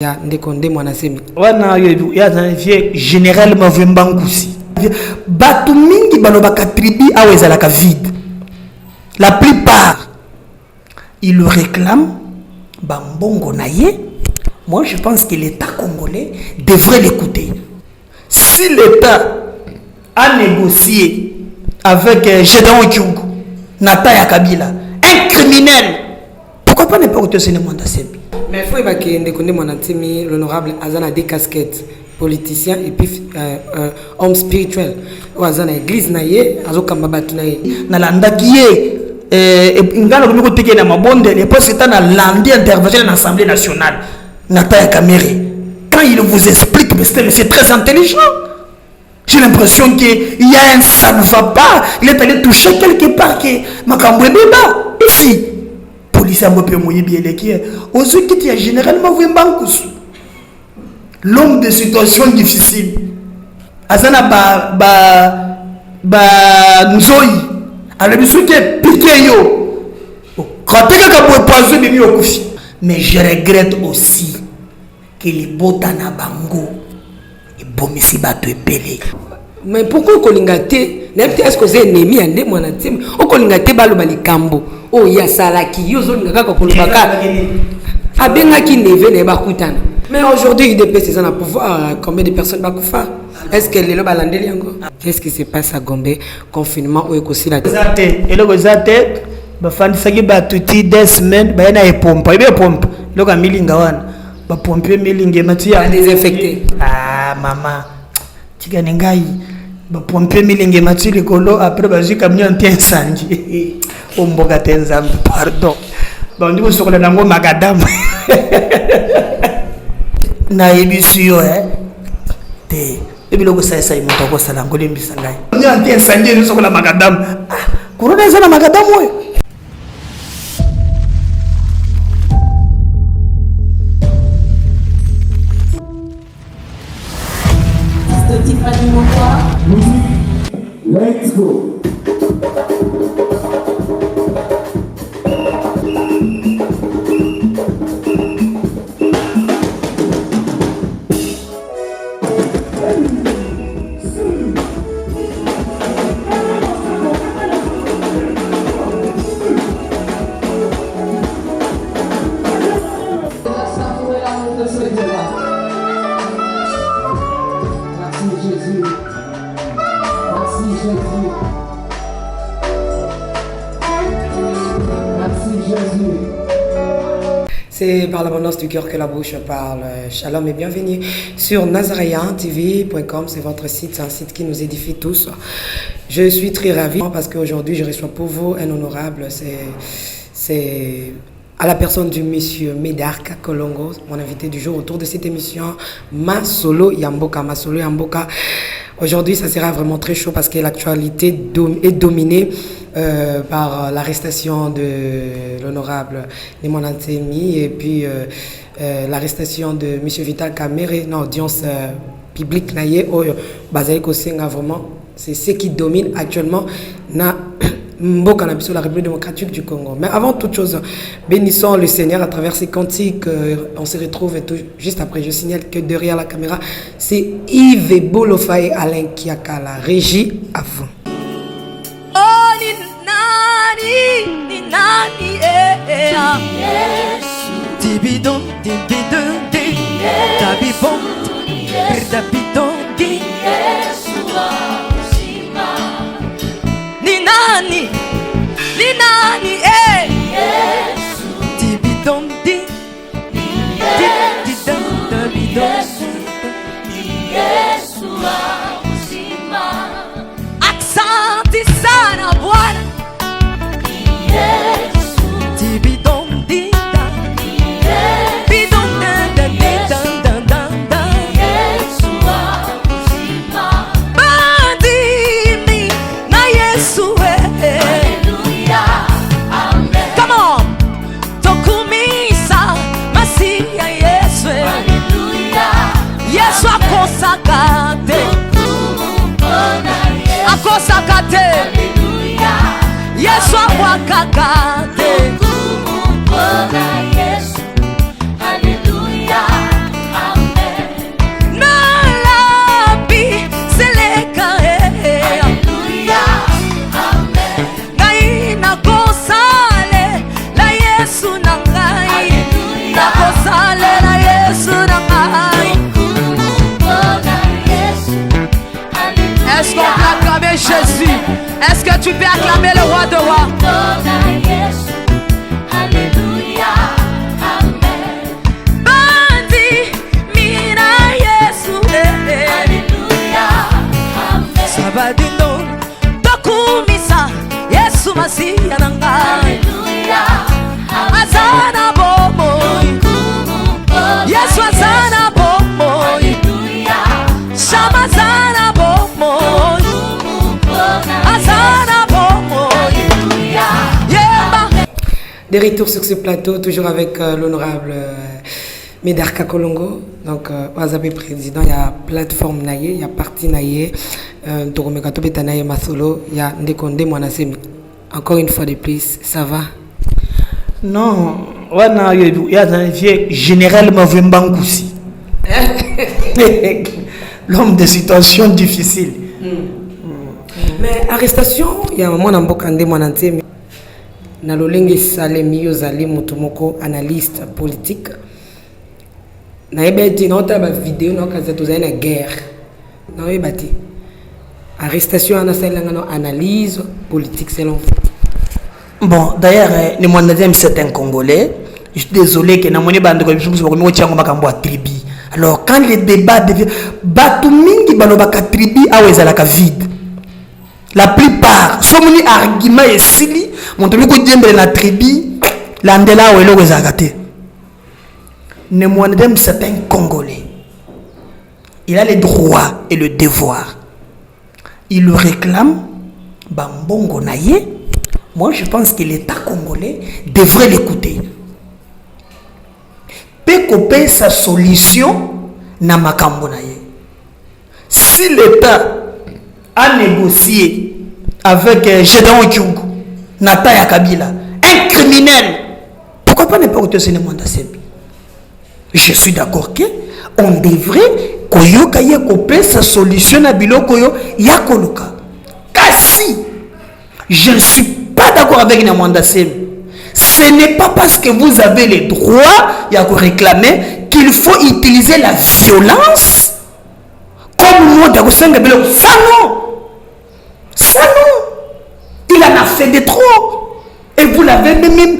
Ya ndeko nde mwanasemi wana ya vie général Mavemba Nkusi batu mingi balobaka tribu awa ezalaka vide. La plupart ils le réclament bambongo na ye. Moi je pense que l'État congolais devrait l'écouter. Si l'État a négocié avec Gédéon Dioungu, Nataya Kabila, un criminel, pourquoi pas ne pas écouter Mwanda Sembi? Mais il faut que Ndekonde Mwanatemi, l'honorable Azana des casquettes, politicien et puis homme spirituel. Ou Azana église naye, Azo Kambabatu naye. Nalanda kiye, ngana kumiko teke na mabonde, les postes étant na landi intervention dans l'Assemblée nationale. Nataya Kamere, quand il vous explique, mais c'est très intelligent. J'ai l'impression qu'il y a un ça ne va pas. Il est allé toucher quelque part que Makambwe Beba. Ici. Police a mopé moyen bien qui est aux yeux qui est généralement l'homme de situation difficile. Azana ba nzoi alors biso qui est piqué yo quand ka poison bimi okufi. Mais je regrette aussi que les botana bango et bomisi bato epelé. Mais pourquoi kolingate est-ce que c'est ennemi ande Mwanatemi o kolingate baloba likambo o ya salaki yo zoni kaka kolobaka abenga ki neve ne bakutana. Mais aujourd'hui IDP c'est un pouvoir, combien de personnes bakufa? Est-ce que lelo balandeli yango? Qu'est-ce qui se passe à Gombe? Confinement ou ekosi la zate eloko zate bafandisaki batuti 2 semaines bayana epompa ibe pompe loka milinga wana ba pompe milinga matia désinfecté. Ah maman tika nengai ba pompe milinga matia likolo après bazika mnyo mpien sanji omboka tenzambe pardon ba ndiko sokola nango makadamu na yebisi yo te ebiloko sa imuto ko sala ngole mbisa ngai mnyo mpien sanji sokola makadamu corona ezana makadamu oyo. Let's go. C'est par l'abondance du cœur que la bouche parle. Shalom et bienvenue sur nazarayantv.com. C'est votre site, c'est un site qui nous édifie tous. Je suis très ravie parce qu'aujourd'hui je reçois pour vous un honorable. C'est à la personne du monsieur Médarka Kolongo, mon invité du jour autour de cette émission Masolo Yamboka. Masolo Yamboka. Aujourd'hui, ça sera vraiment très chaud parce que l'actualité est dominée par l'arrestation de l'honorable Mwanatemi et puis l'arrestation de M. Vital Kamerhe dans l'audience publique. Vraiment, c'est ce qui domine actuellement na la République démocratique du Congo. Mais avant toute chose, bénissons le Seigneur à travers ces cantiques. On se retrouve tout juste après. Je signale que derrière la caméra, c'est Yves Bolofa et Alain Kiaka, la régie avant. Oh, ni nani, Dibidon, tabibon, tabidon, ni nani, Dibidon, Aksanti sana Bwana Dibidon, tu peux acclamer le roi de rois. Alléluia, Amen. Bandi mina Yesu. Alléluia, Amen. Sabadino tokumisa Yesu Masiya nanga. Alléluia, Amen. Azana bomo. Yesu azana bomo. Alléluia, Shama zana bomo. Azana bomo. Alléluia. Yemba. De retour sur ce plateau, toujours avec l'honorable Medarka Kolongo. Donc, Wazabe président, il y a plateforme Naye, il y a parti Naye, Toromekato Betanaye Masolo, il y a Ndekonde Mwanasemi. Encore une fois de plus, ça va? Non, wana il y a un vieux général Mavembankoussi. L'homme de situations difficiles. Mais arrestation, il y a un moment dans Bokande Mwanasemi. Nalolenge Salemi Yozali Motomoko, analyste politique. Naebeti nota ba vidéo na kaza tozali na guerre. Naebati. Arrestation ana salanga analyse politique selon vous. Bon, d'ailleurs, le Mwanazem c'est un Congolais. Je suis désolé que Namoni Bandeko tribu. Alors, quand le débat devient Batumingi Balobaka tribu, awezalaka vide. La plupart, somoni argument et sili, mon truc que la tribu, l'andela ou le wezagate. Nemwandem c'est un Congolais. Il a les droits et le devoir. Il le réclame, Bambongo Naye. Moi, je pense que l'État congolais devrait l'écouter. Pekope sa solution na makambo Naye. Si l'État a négocié avec Gédéon Kyungu, Nataya Kabila, un criminel, pourquoi pas ne pas retenir Mwanda Sembi? Je suis d'accord que on devrait koyoka ye kope sa solution na biloko yo ya koluka. Kasi je ne suis pas d'accord avec Mwanda Sembi. Ce n'est pas parce que vous avez les droits ya ko réclamer qu'il faut utiliser la violence comme mot de kosenga biloko. Ça non. Ça non. Il en a fait de trop. Et vous l'avez même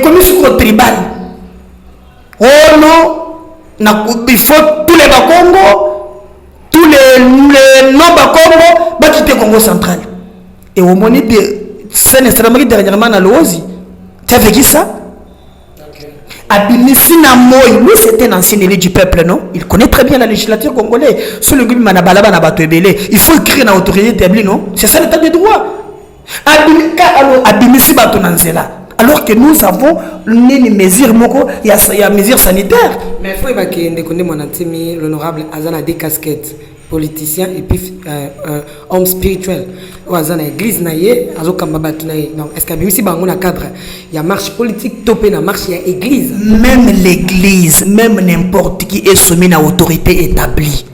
commis sur le tribal. Oh non, il faut tous les Bakongo, tous les non-Bakongo, va quitter le Congo central. Et au moment de c'est extrêmement dernièrement dans l'Ozi. Tu as vécu ça? Abimisi Namoy, lui c'était un ancien élu du peuple, non? Il connaît très bien la législature congolaise. Sur le gouvernement Manabalaba Nabatobele, il faut écrire dans l'autorité établie, non? C'est ça l'état de droit. Abimisi Batonanzela. Alors que nous avons une mesure, il y a une mesure sanitaire. Mais il faut que l'honorable Azana des casquettes, politicien et puis homme spirituel. Azana église naïe, azokambabatu naïe. Donc est-ce qu'il y a aussi un cadre? Il y a marche politique, topé na marche, il y a église. Même l'église, même n'importe qui est soumis à l'autorité établie.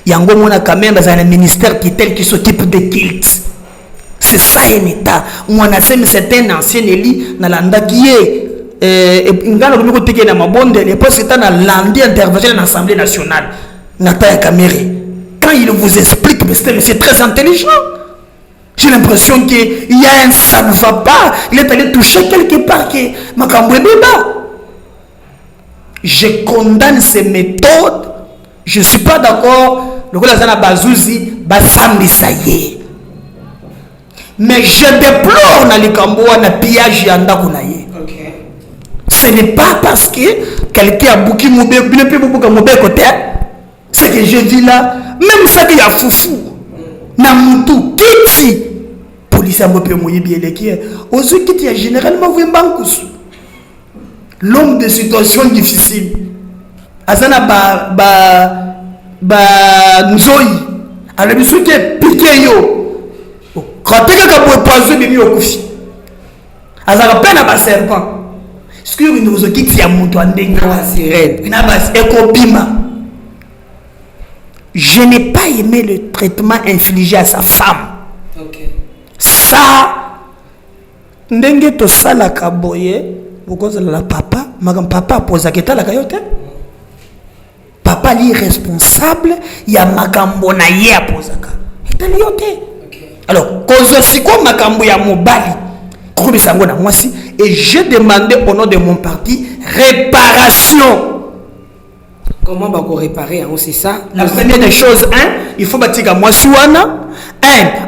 Il y a quand même un ministère qui s'occupe des cultes. C'est ça un état. Moi, c'est un ancien élu dans l'anda qui est. Ngalo comme côté qui est dans ma bonde, les postes étant dans l'andi intervention dans l'Assemblée nationale. Nataya Kamere. Quand il vous explique, c'est très intelligent. J'ai l'impression qu'il y a un ça ne va pas. Il est allé toucher quelque part qui Makambo Beba. Je condamne ces méthodes. Je ne suis pas d'accord. Le Golazana Bazouzi, Basambi Saye. Mais je déplore dans les Cambois na pillage yanda kunaye. Ce n'est pas parce que quelqu'un a bouqué mon bébé côté. Ce que je dis là, même ça qu'il y a foufou. Namutu, Kiti. Police a mopé mouillé bien les qui. Aussi Kiti a généralement vu Mbankous. L'homme de situation difficile. Azana Nzoï. Alors, il faut que piqué yo. Quand tu as poison de mieux au coufi, à la peine à serpent, ce que nous avons dit, c'est à mon toit je n'ai pas aimé le traitement infligé à sa femme. Ça, ndenge to sala kaboye, pourquoi la papa, magam papa pose à la kayote. Papa li responsable, il y a magambo na ye à poser. Et yote. Alors, Kozosiko Makambo ya Mobali, Kokobisango na Mwasi, et j'ai demandé au nom de mon parti réparation. Comment va réparer, c'est ça? La première des choses, il faut bâtir Mwasi wana.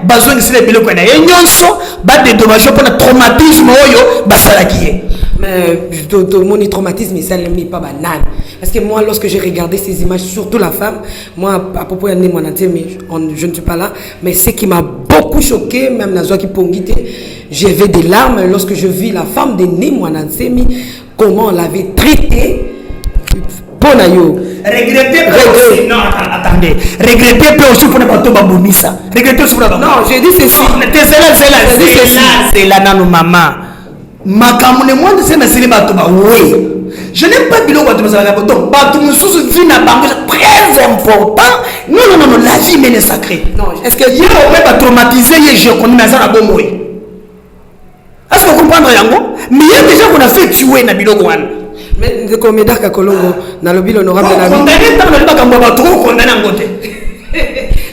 Besoin de se lever le et nyonso, ba dédommage pour le traumatisme oyo, basalakiye. Mais mon traumatisme, ça ne m'est pas banal. Parce que moi, lorsque j'ai regardé ces images, surtout la femme, moi, à propos de mon entier, mais je ne suis pas là, mais ce qui m'a beaucoup choqué, même dans qui pongite, j'avais des larmes lorsque je vis la femme de Nimwanansemi, comment on l'avait traitée. Regretter aussi. Non, attendez. Regretter peut aussi pour ne pas tomber bonissa. Regretter aussi pour ne pas. Non, j'ai dit ceci. C'est là, non, maman. Makamune moi de ces messieurs batoba oui. Je n'aime pas bilo batoba ça va donc batum sous vie na bango très important. Non, la vie est sacrée. Non, est-ce que hier on va traumatiser hier je connais mais ça na bon oui. Est-ce que vous comprenez yango? Mais il y a déjà qu'on a fait tuer na bilo wan. Mais de comme Darka Kolongo na lobi l'honorable de la vie. Condamné tant le bakambo ba trop condamné en côté.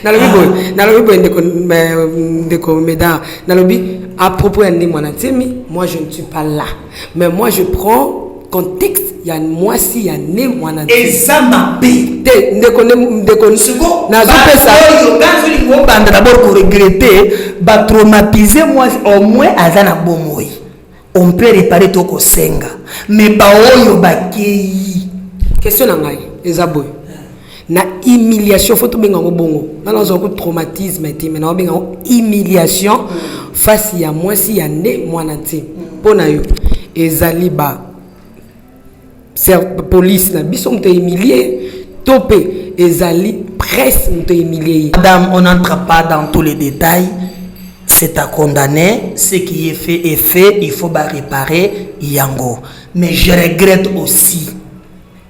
Na lobi boy de comme Meda na lobi à propos de Nimwanansemi, moi je ne suis pas là. Mais moi je prends contexte, il y a moi si il y a Nimwanansemi. Et ça m'a payé. D'abord pour regretter, traumatiser moi au moins Azana Bomoy. On peut réparer tout au senga. Mais Baoyo Bakei. Question nangai, Ezaboy. Na humiliation, faut tout bien en bongo. Dans un traumatisme, mais na bien humiliation face à moi si y a né moi nanti. Pona yo. Ezali ba. Police na biso m'te humilié. Topé. Ezali presse m'te humilié. Madame, on n'entre pas dans tous les détails. C'est à condamner. Ce qui est fait, il faut pas réparer yango. Mais je regrette aussi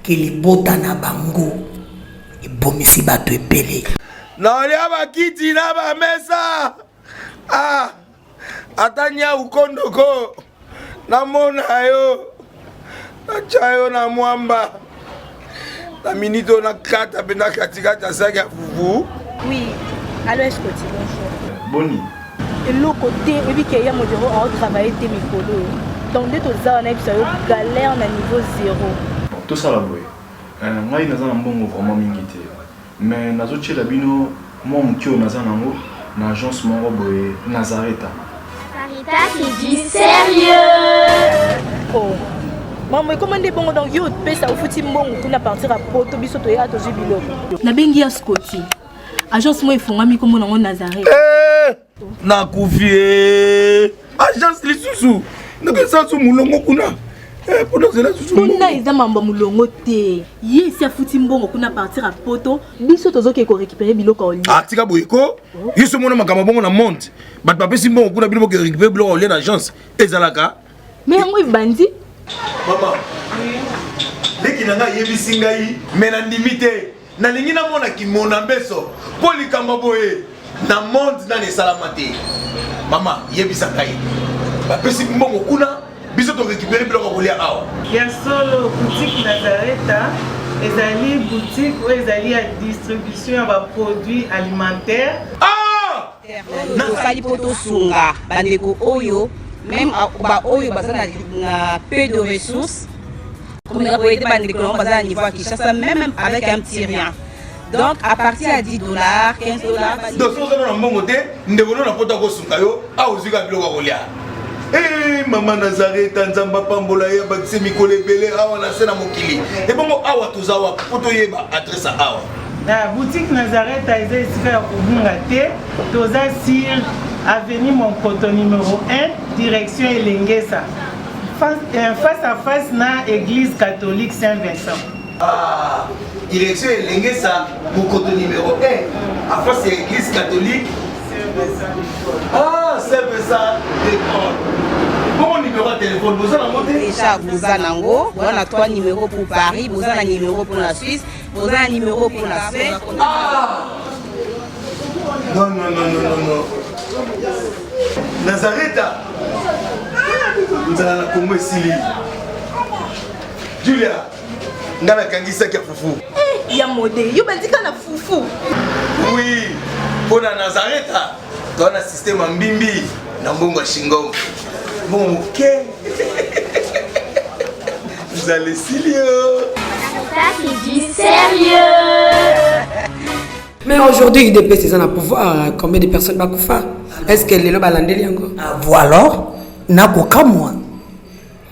que les botana bango et bomisi bato epele. Na olia bakiti na ba mesa. Ah. Atanya ukondoko. Na mona yo. Na chayo na mwamba. Na minito na kata bena katikata saga fufu. Oui. Allô, est-ce que tu bonjour? Boni. Et l'autre côté, et puis qu'il y a mon bureau à travailler tes micros. Donc, dès que tu as un galère à niveau 0. Tout ça là, oui. Moi, je suis vraiment mingité. Mais nazo tchela bino, moi mukio naza nango, na agence moro boye Nazareta. Sarita, c'est du sérieux. Oh. Maman, comment des bons donc yo pesa au fouti mbongo pour partir à Porto biso to ya to jubilo. Na bengi ya Scotty. Agence moi ifonga mi comme nango Nazareta. Na kufie. Agence lisusu. Ndeke sansu mulongo kuna. Pour nous là tout monde. Na eza mamba mulongo te. Ye si afuti mbongo kuna partir à Poto, biso tozo ke ko récupérer biloko oli. Ah tika boyeko. Yeso mona makamba bongo na monte. Bat papa si mbongo kuna biloko ke récupérer biloko oli na agence. Ezalaka. Mais yango bandi. Maman. Leki nanga yebisi ngai mena ndimite. Na lingi na mona ki mona mbeso. Poli kamba boye. Na monte na ne salamate. Maman yebisa ngai. Papa si mbongo kuna biso to récupérer biloko kolia awa. Ya solo boutique Nazareta, ezali boutique ou ezali à distribution de produits alimentaires. Ah! Nakali poto sunga bandeko oyo même ba oyo bazana na peu de ressources. Comme la boîte bandeko on bazana niveau à Kinshasa même avec un petit rien. Donc à partir à $10, $15. Donc so na mbongo te ndeko na poto ko sunga yo a ozika biloko kolia. Eh maman Nazareta nzamba pambola ya bakise mikole belé awa na sena mokili. Et bongo awa tozawa poto yeba adresse awa. La boutique Nazareta est ici à Obungate, toza sur avenue Monkoto numéro 1, direction Elengesa. Face à face na église catholique Saint-Vincent. Ah, direction Elengesa, Monkoto numéro 1, à face à l'église catholique Saint-Vincent. Ah, Saint-Vincent d'école. Bon numéro de téléphone, vous en avez déjà vous en avez 3 numéros pour Paris, vous en avez un numéro pour la Suisse, vous en avez un numéro pour la Suisse. Ah! Non. Nazareta. Nous allons la combo ici. Julia, nous allons kangisa kia foufou. Eh, ya modé, yo bandika na foufou. Oui, pour la Nazareta. Toi, un système en bimbi. Nambongo Shingo. Bon, ok. Vous allez sérieux. Ça, c'est du sérieux. Mais aujourd'hui, IDP, c'est ça le pouvoir. Combien de personnes va faire? Est-ce qu'elle est là, balandeli encore? Voilà. Nakoka moi.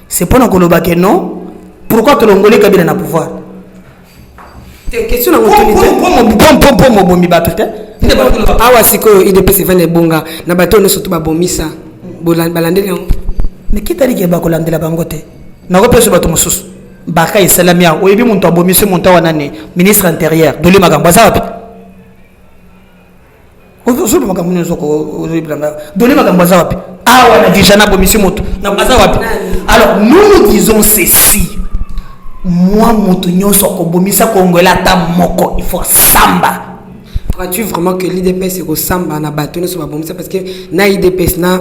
C'est pas dans le non. Pourquoi tu l'ongolais Kabila na pouvoir? Question na opportunité. Pour bombi bato te. Awa siko IDP c'est vene bonga. Na bato ne surtout ba bomisa. Balandeli encore. Mais qui t'a dit que ba kolandela bango te? Na ko peso bato mususu. Baka isalamia. Oyebi muntu abomisi muntu wanane. Ministre intérieur. Doli magambo za wapi? Ozo magambo nzo ko oziblanga. Doli magambo za wapi? Awa na dijana bomisi muntu. Na baza wapi? Alors nous disons ceci. Moi moto nyonso ko bomisa kongola ta moko, il faut samba. Crois-tu vraiment que l'IDPS c'est au samba na bato ne so ba bomisa parce que na IDPS na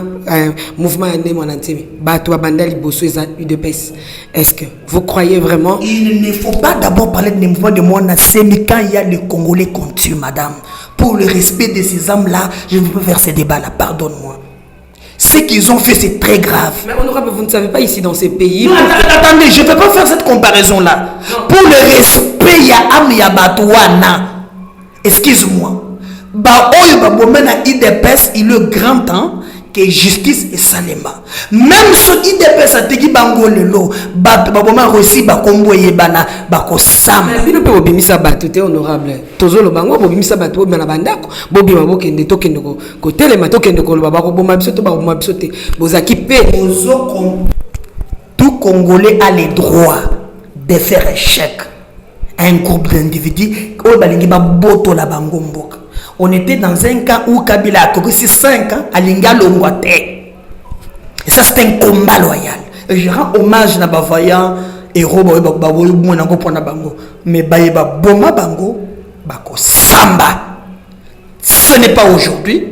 mouvement ande mon antime. Bato abandali bosso eza IDPS. Est-ce que vous croyez vraiment? Il ne faut pas d'abord parler de mouvement de mon antime quand il y a les Congolais contre madame. Pour le respect de ces âmes-là, je ne peux pas faire ce débat-là, pardonne-moi. Ce qu'ils ont fait, c'est très grave. Mais honorable, vous ne savez pas ici dans ces pays. Non, attendez, je ne peux pas faire cette comparaison-là. Pour le respect, il y a Am Yabatouana. Excuse-moi. Bah, IDPS, il est grand temps que justice et salema. Même si IDPS a été bangolelo, baboma aussi bakombo yebana bako sam. Mais bino pe obimisa bato te honorable. Tozolo bango obimisa bato bana bandako. Bobi mabokende tokende ko telema tokende ko loba bako boma biso to ba boma biso te. Bozaki pe tout Congolais a le droit de faire échec à un groupe d'individus au balingi ba boto la bango mboka. On était dans un cas où Kabila a couru 5 ans à Linga Longwate. Et ça, c'est un combat loyal. Et je rends hommage à Bavayan et Robo Baboy Monango Pona Bango. Mais Baïba Boma Bango, Bako Samba. Ce n'est pas aujourd'hui.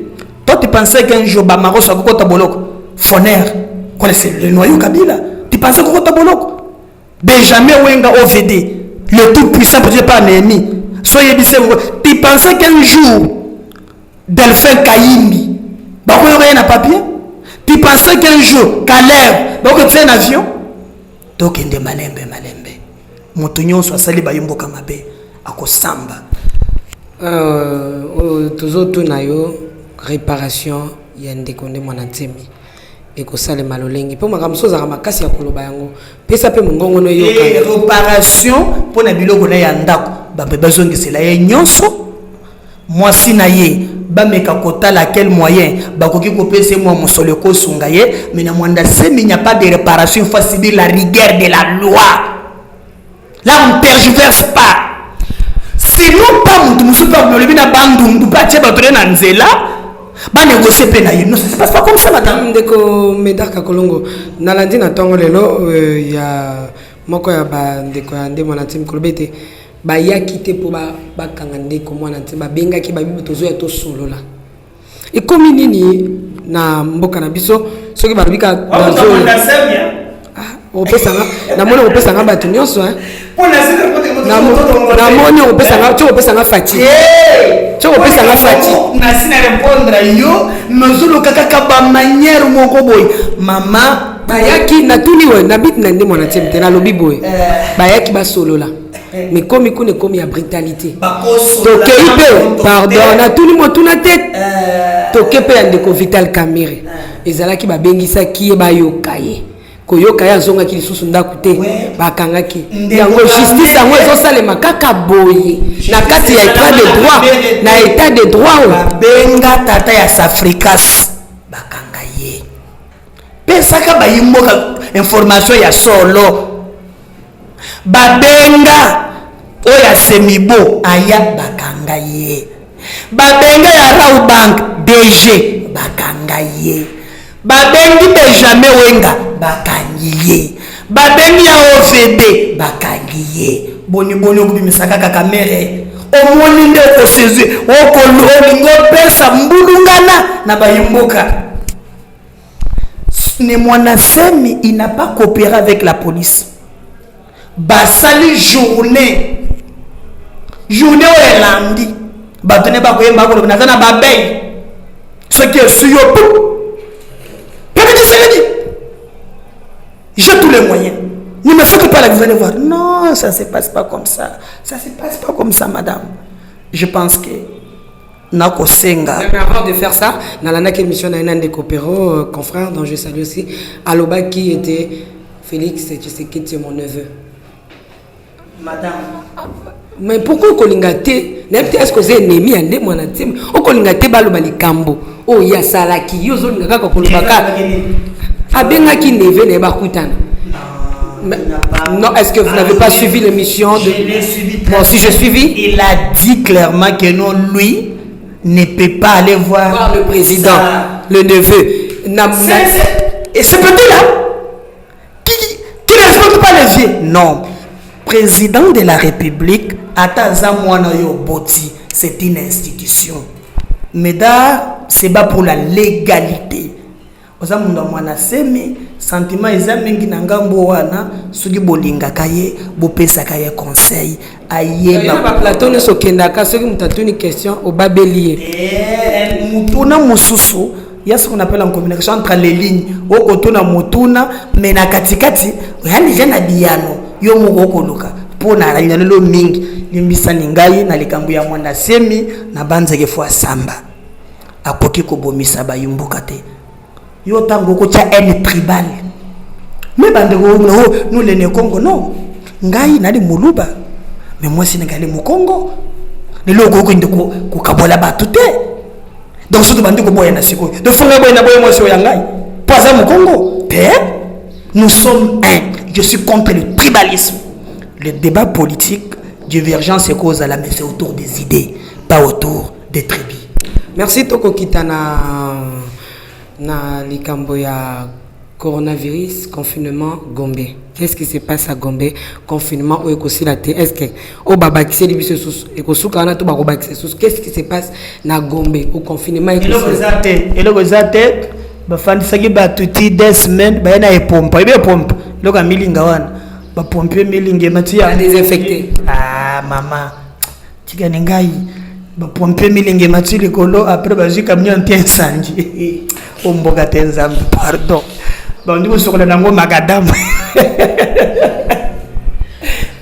Toi, tu pensais qu'un jour, Bamaro soit Kota Boloko. Foner, connaissez le noyau Kabila. Tu pensais que Kota Boloko. Benjamin Wenga OVD, le tout puissant protégé par l'ennemi. Soyez bissé, tu pensais qu'un jour, Delphin Kaïmi, bah on aurait un papier. Tu pensais qu'un jour, Caleb, bah on un avion. Donc il y a des malembe. Montonyon soit salé by Yombo Kamabe, à Kosamba. Toujours tout nayo réparation, il y a un déconné mon antime. Et que ça les malolengi. Pour ma ramso za ramakasi ya koloba yango. Pesa pe mungongo no yoka. Réparation pour na biloko na yandako. Ba bezongi c'est la nyonso. Moi si na ye ba meka kota laquelle moyen ba koki ko pese moi musolo ko sungaye mais na mwanda semi il n'y a pas de réparation facile la rigueur de la loi. Là on ne tergiverse pas. Sinon pas mutu musu pas le bina bandundu pas tche ba tona nzela. Ba négocier pe na ye. Non, ça se passe pas comme ça madame. Ndeko Medaka Kolongo. Nalandi na tongo lelo ya moko ya ba ndeko ya ndemo na team kolobete. Ba ya kité po ba kangande ko mwana nti ba benga ki ba bibi tozo ya to solo la. E komi nini na mboka na biso soki ba bika na zo. Ah, opesa nga na mona opesa nga ba nyonso hein. Na mona opesa nga cho opesa nga fati. Cho opesa nga fati. Na sina répondre yo, nozulu kaka ba manière moko boy. Mama bayaki na tuliwe na bit na ndemo na tiemte na lobi boy. Bayaki ba solo la. Mais comme il y a brutalité. Pardon, on a tout le monde, tout la tête. Toké pe andeko Vital Kamere. Ezala ki ba bengisa ki ba yokaye. Ko yokaye zonga ki lisusu ndaku te. Ba kangaki. Yango justice yango ezo salema kaka boye. Na kati ya état de droit, na état de droit. Benga tata ya Safrikas. Ba kangaye. Pesaka ba yimboka information ya solo. Babenga oya semibo aya bakanga ye. Babenga ya Rau Bank DG bakanga ye. Babengi Benjamin Wenga bakangi ye. Babengi ya OVD bakangi ye. Boni okubimisaka kaka kamere. Omoni nde ko sezi okolingo pesa mbulungana na bayimboka. Ne mwana semi il n'a pas coopéré avec la police. Basali journée au lundi batone ba koyemba ko na babay Ce qui est sur j'ai tous les moyens. Ne me faites pas la vous allez voir. Non, ça ne se passe pas comme ça. Ça ne se passe pas comme ça, madame. Je pense que Nako Senga. Mais avant de faire ça, dans la émission de Copéro, confrère, dont je salue aussi, Aloba qui était Félix, tu sais qui est mon neveu. Madame. Mais pourquoi Kolingate est-ce que c'est ennemi à deux mois au Kolingate balobali kambo oh ya salaki yo zo ngaka ko kolobaka abenga ki neve ne bakutana. Non, est-ce que vous n'avez pas suivi l'émission de... Je l'ai suivi. Bon, si j'ai suivi. Il a dit clairement que non, lui ne peut pas aller voir le président, le neveu. Et ce petit-là qui ne respecte pas les vieux. Non. Président de la République, c'est une institution. Mais c'est pas pour la légalité. Oza munda mwana semi sentiment eza mingi na ngambo wana soki bolinga kaye bopesa kaye conseil aye ba plateau ne sokendaka soki mutatuni question au babelie mutuna mususu ya ce qu'on appelle en communication entre les lignes okotuna mutuna mais na katikati yani jana diano yo moko koluka pona la nyalo mingi limbisa ningai na likambo ya mwana semi na banzeke fo samba akoki kobomisa bayumbuka te. Yo tango ko cha haine tribal mais bande ko nous les Congo non ngai na di muluba mais moi sénégalais mu Congo le logo ko ndiko ko kabola batute donc surtout bande ko boya na siko de fonga boya na boya moi so ya ngai pas mu Congo nous sommes un. Je suis contre le tribalisme. Le débat politique divergence et cause à la mais c'est autour des idées pas autour des tribus. Merci Toko Kitana na likambo ya coronavirus, confinement Gombe. Qu'est-ce qui se passe à Gombe? Confinement ou écosilate? Est-ce que au babakise libiso sous écosuka na to bakobakise sous? Qu'est-ce qui se passe na Gombe au confinement écosilate? Et le gozate ba fandisaki ba tuti des semaines ba na epompa ibe pompa lo ka milinga wana ba pompier milinga matia désinfecté. Ah maman tika ngai ba pompier milinga matia likolo après ba jika mnyo ntien sanji omboka tenzambe pardon ba ndiko sokola nango makadamu.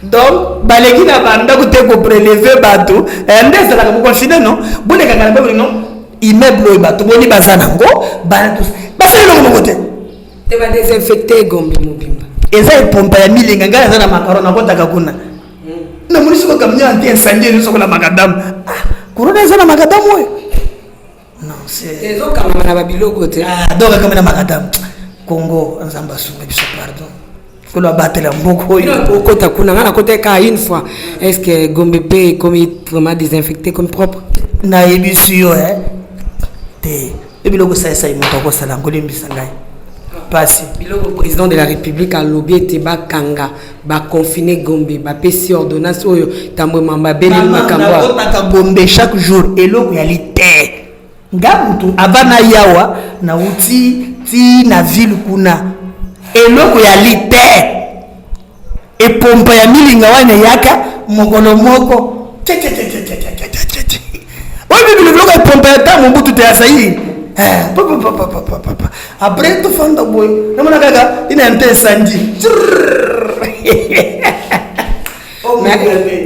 Donc baleki na banda ko te ko prélever bato ndeza la ko confiner non bone kanga na ba non immeuble bato boni bazanango bato baselo ko mokote te ba désinfecter Gombe mobimba eza pompa ya milinga ngala za na makarona kotaka kuna na munisi ko kamnya anti incendie ni sokola makadamu corona eza na makadamu oyo non c'est ezo kama na babiloko te donc kama na makadamu Congo nzamba sunga biso pardon ko lo batela mboko yo ko ta kuna ngana ko te ka une fois est-ce que Gombe est comme vraiment désinfecté comme propre na ebisio te ebiloko sa moto ko sala ngoli mbisangai pasi biloko président de la République a lobby te ba kanga ba confiner Gombe ba pesi ordonnance oyo tambo mamba beli makambo na Gombe chaque jour eloko ya lite ngamutu abana yawa na uti ti na ville kuna eloko ya lite e pompa ya milinga wana yaka mokolo moko obi biloko e pompa ya tamu mbutu te asayi après tout fanda boy namona kaka ina nte sanji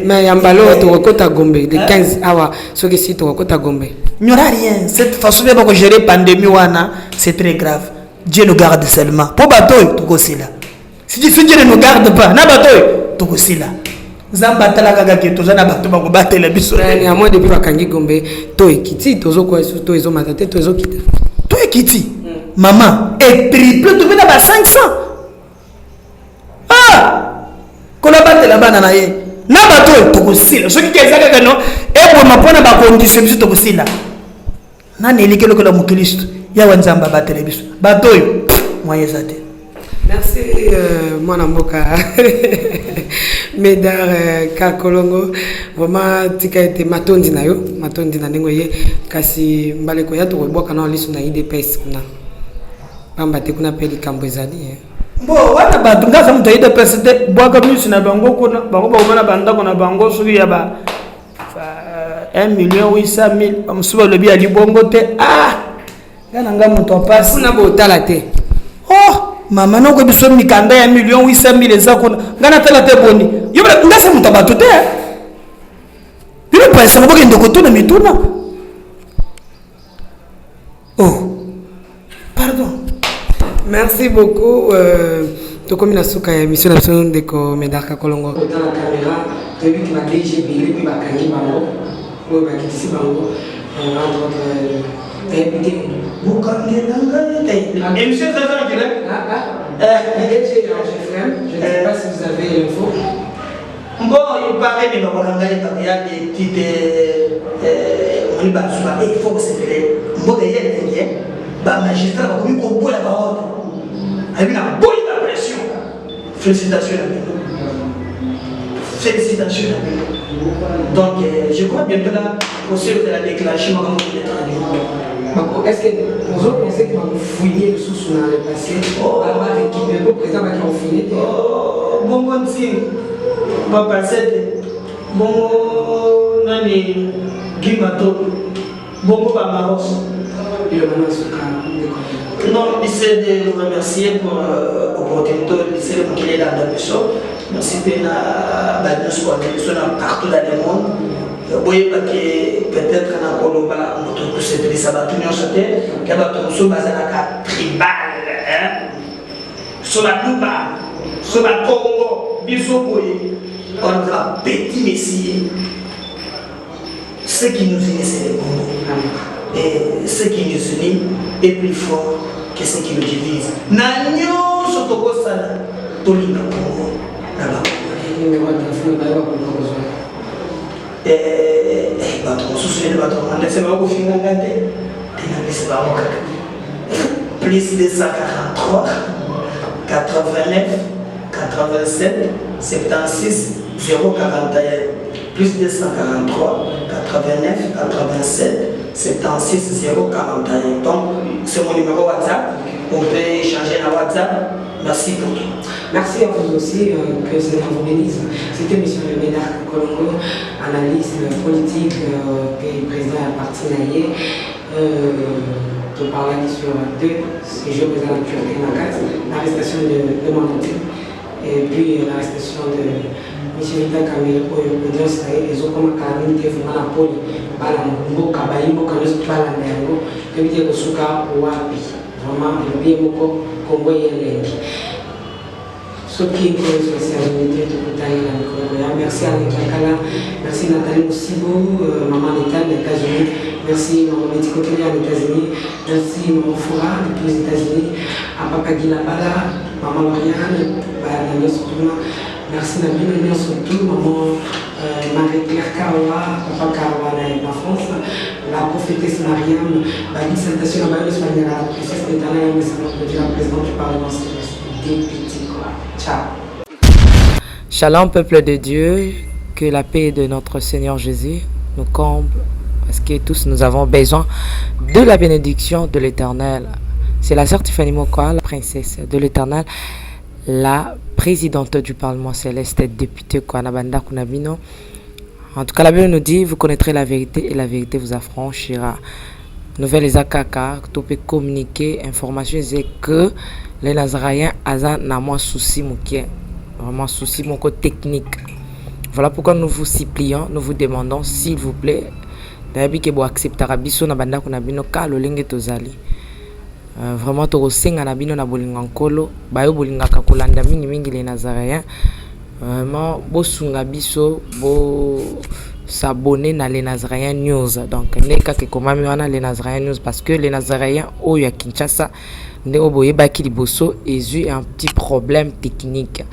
mais yambalo to kota Gombe de 15 awa ce que si to kota Gombe il n'y aura rien cette façon de pas gérer pandémie wana c'est très grave. Dieu nous garde seulement pour batoy to kosila si Dieu ne nous garde pas na batoy to kosila zamba tala kaka ke to zana bato ba ko batela biso ni amo depuis bakangi Gombe to ekiti to zo ko eso to ezo matate to ezo kita to ekiti maman et triple to bena ba 500 ko la batela bana na ye na bato to kosila so ki kezaka kano e bo mapona ba condition biso to kosila na nelikelo ko la mukristo ya wanzamba batela biso bato moyen zate. Merci Mwana Mboka Médard Kakolongo vraiment tika ete matondi na yo matondi na ndenge ye kasi mbaleko ya to boka na lisu na IDPS kuna pamba te kuna peli kambo ezali bo wana batu ngaza mtu IDPS te boka misu na bango kuna bango ba mana banda kuna bango suki ya ba 1,800,000 amsuba lobi ali bongo te Yananga moto passe. On a beau talaté. Oh, maman non ko biso mikanda ya 1,800,000 ezako. Ngana talaté boni. Yo ngasa moto batote. Yo pas ça ko ndoko to na mituna. Oh. Pardon. Merci beaucoup. Comme il a souka émission de Médarka Kolongo. Dans la caméra, tu as vu que ma DG Billy, puis ma Kani Bango, ou ma Kitisi Bango, entre autres, député. Vous connaissez l'anglais? Et monsieur Trésor, il est je ne sais pas si vous avez l'info. Bon, il paraît que il y a des petites. Il faut que c'est fait. Moi, le magistrat va commis qu'on boit la parole. Avec la bonne impression. Félicitations à nous. Félicitations à nous. Donc, je crois bientôt là, aussi de la déclaration, est-ce que nous autres pensons que nous fouillons le sous dans le passé? On va récupérer le président qui a fouillé. Bon, bon, si. Bon, passé. Bon, nani, Guimato. Bon, bon, Maros. Non, j'essaie de vous remercier pour l'opportunité d'essayer de créer dans la mission. Merci pour la mission partout dans le monde. Vous voyez que peut-être dans le Colombia, notre c'est de l'Isabatounion Châtel, qui a battu sur la tribal, sur la Louba, sur la Congo, Bissau-Boye, on a petit messie. Ce qui nous unit, c'est le Congo. Et ce qui nous unit est plus fort que ce qui nous divise. Nanyo sotoko sana tolinga Congo là-bas. Plus 243 89 87 76 041 plus 243 89 87 76 041. Donc c'est mon numéro WhatsApp. On peut échanger dans WhatsApp. Merci pour tout. Merci à vous aussi, que Seigneur vous bénisse. C'était M. Médarka Kolongo, analyste politique, président à parti naïe. Je parlais sur deux séjours président de l'arrestation de Manouti et puis l'arrestation de M. Vita Kamil pour l'audience et autres comme Kamil qui est vraiment la poli. Balambo, Kabaïmo, Kanos, Balanero, que vous dites que Souka ou Wapi. Vraiment, le bien beaucoup, Congo et l'Inde. Ce qui est une spécialité de Koutaïla. Merci à Nekakala, merci Nathalie Moussibou, maman d'État des États-Unis, merci maman Méticoteli aux États-Unis, merci maman Foura depuis les États-Unis, à Papa Guilabala, maman Lauriane, merci Nabine surtout, maman Marie-Claire Kawa, Papa Kawa en France, la prophétesse Mariam, Bali Salutation à Bali Espagnole, la princesse d'Éternel, mais ça va dire la présidente du Parlement céleste, député quoi. Ciao. Shalom peuple de Dieu, que la paix de notre Seigneur Jésus nous comble, parce que tous nous avons besoin de la bénédiction de l'Éternel. C'est la sœur Tiffany Mokoa, la princesse de l'Éternel, la présidente du Parlement céleste, députée Kwanabanda Kunabino. En tout cas, la Bible nous dit, vous connaîtrez la vérité et la vérité vous affranchira. Nouvelle Ezakaka, tu peux communiquer, information, c'est que les Nazaréens ont moins souci, vraiment souci, mon côté technique. Voilà pourquoi nous vous supplions, nous vous demandons, s'il vous plaît, d'ailleurs que vous acceptez Rabiso na banda kuna bino ka lolenge tozali. Vraiment to senga na bino na bolinga nkolo, bayo bolinga ka kolanda mingi les Nazaréens. Vraiment bo sunga biso bo s'abonner na les Nazaréens News. Donc neka ke komami wana les Nazaréens News parce que les Nazaréens oyo ya Kinshasa ndeko boyebaki liboso ezu un petit problème technique.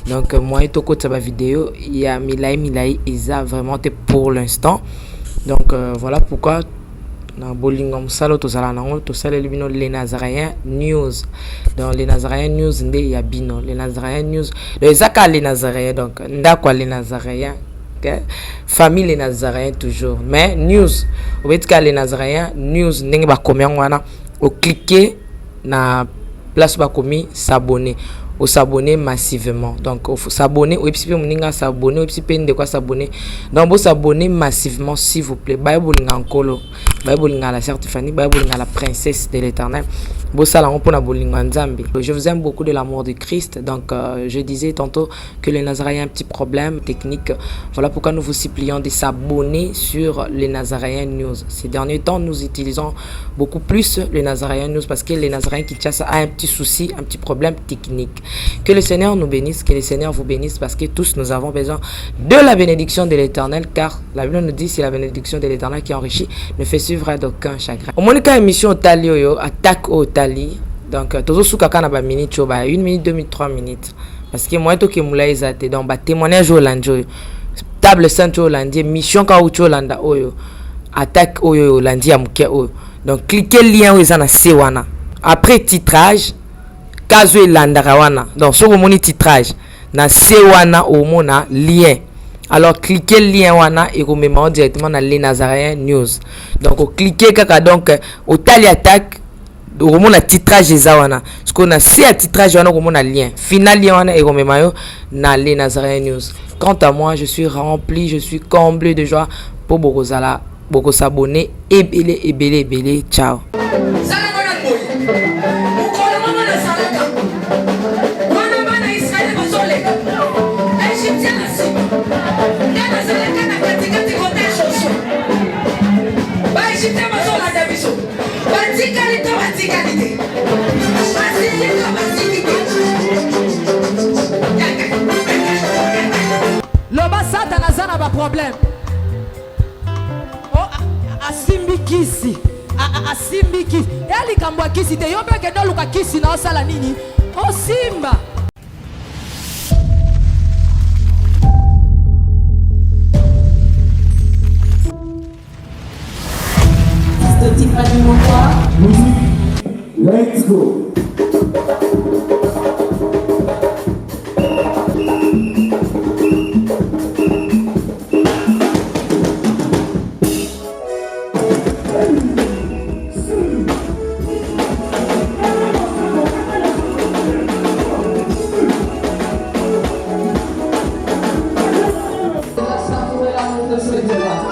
Donc moi to ko tsaba vidéo ya milai eza vraiment pour l'instant. Donc voilà pourquoi na bolinga musalo tozala nango tosala libino les Nazaréens News. Dans les Nazaréens News ndé ya bino les Nazaréens News les zaka les Nazaréens donc ndakwa les Nazaréens. Okay. Famille les Nazaréens toujours mais news obetika les Nazaréens news ndenge ba komya wana o cliquer na place ba komi s'abonner au s'abonner massivement donc il faut s'abonner ou epipe moninga s'abonner ou epipe ndeko s'abonner donc vous s'abonner massivement s'il vous plaît ba bolinga nkolo la sœur Tiffany, la princesse de l'Éternel. Je vous aime beaucoup de l'amour de Christ. Donc, je disais tantôt que les Nazaréens ont un petit problème technique. Voilà pourquoi nous vous supplions de s'abonner sur les Nazaréens News. Ces derniers temps, nous utilisons beaucoup plus les Nazaréens News parce que les Nazaréens Kinshasa a un petit souci, un petit problème technique. Que le Seigneur nous bénisse, que le Seigneur vous bénisse parce que tous nous avons besoin de la bénédiction de l'Éternel, car la Bible nous dit c'est la bénédiction de l'Éternel qui enrichit ne fait suivre d'aucun chagrin. Au moins, émission Tali Oyo, attaque au Tali. Donc, toujours sous kaka na ba minute, 1 minute, 2 minutes, 3 minutes. Parce que moi, tout que moula ezate, donc, ba témoignage au lanjo, table sainte au lundi, mission ka au landa oyo, attaque au lundi à mouké oyo. Donc, cliquez le lien où ils en a sewana. Après titrage, kazo landa rawana. Donc, sur le titrage, na sewana au mona lien. Alors, cliquez le lien wana et vous mettez directement dans les Nazaréens News. Donc, cliquez kaka donc au tali attaque. Au moment titrage des awana, ce qu'on a c'est à titrage wana au moment lien final wana et comme mayo na les Nazaréens News. Quant à moi, je suis rempli, je suis comblé de joie pour beaucoup s'abonner et belé, ciao. Loba Satan azana ba problème. Oh asimbi kisi. Asimbi kisi. Eli kambwa kisi te yobe ke no luka kisi na osala nini? Oh simba. Let's go. Gracias por el amor de su